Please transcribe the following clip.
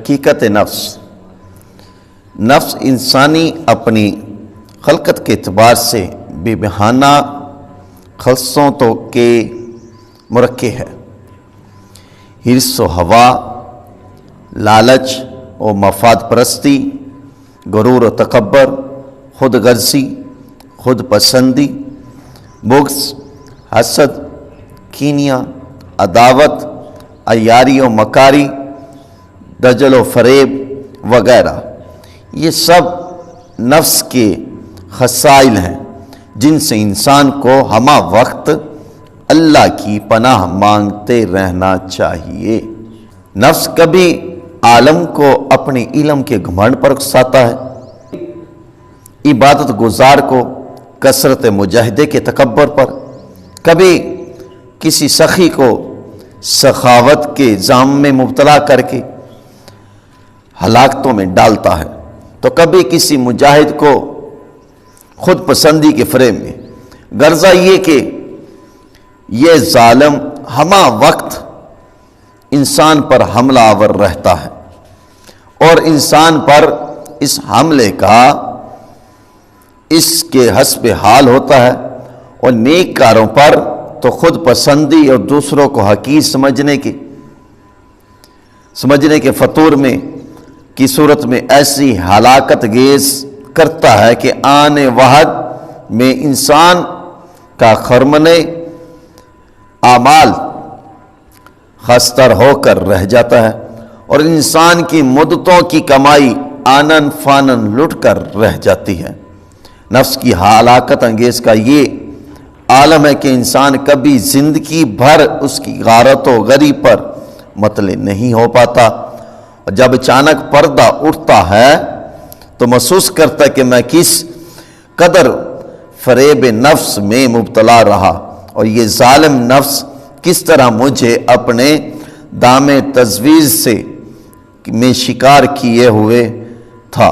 حقیقت نفس انسانی اپنی خلقت کے اعتبار سے بے بہانہ خلصوں تو کے مرکب ہے۔ حرص و ہوا، لالچ و مفاد پرستی، غرور و تکبر، خود غرضی، خود پسندی، بغض، حسد، کینیا، عداوت، عیاری و مکاری، دجل و فریب وغیرہ، یہ سب نفس کے خصائل ہیں جن سے انسان کو ہمہ وقت اللہ کی پناہ مانگتے رہنا چاہیے۔ نفس کبھی عالم کو اپنے علم کے گھمنڈ پر اکساتا ہے، عبادت گزار کو کثرت مجاہدے کے تکبر پر، کبھی کسی سخی کو سخاوت کے جام میں مبتلا کر کے ہلاکتوں میں ڈالتا ہے، تو کبھی کسی مجاہد کو خود پسندی کے فریب میں۔ غرضہ یہ کہ یہ ظالم ہمہ وقت انسان پر حملہ آور رہتا ہے، اور انسان پر اس حملے کا اس کے حسب حال ہوتا ہے، اور نیک کاروں پر تو خود پسندی اور دوسروں کو حقیر سمجھنے کے فطور میں کی صورت میں ایسی ہلاکت گیز کرتا ہے کہ آنے وقت میں انسان کا خرمنے اعمال خستر ہو کر رہ جاتا ہے، اور انسان کی مدتوں کی کمائی آنن فانن لٹ کر رہ جاتی ہے۔ نفس کی ہلاکت انگیز کا یہ عالم ہے کہ انسان کبھی زندگی بھر اس کی غارت و غری پر مطلع نہیں ہو پاتا، اور جب اچانک پردہ اٹھتا ہے تو محسوس کرتا ہے کہ میں کس قدر فریب نفس میں مبتلا رہا، اور یہ ظالم نفس کس طرح مجھے اپنے دام تجویز میں شکار کیے ہوئے تھا۔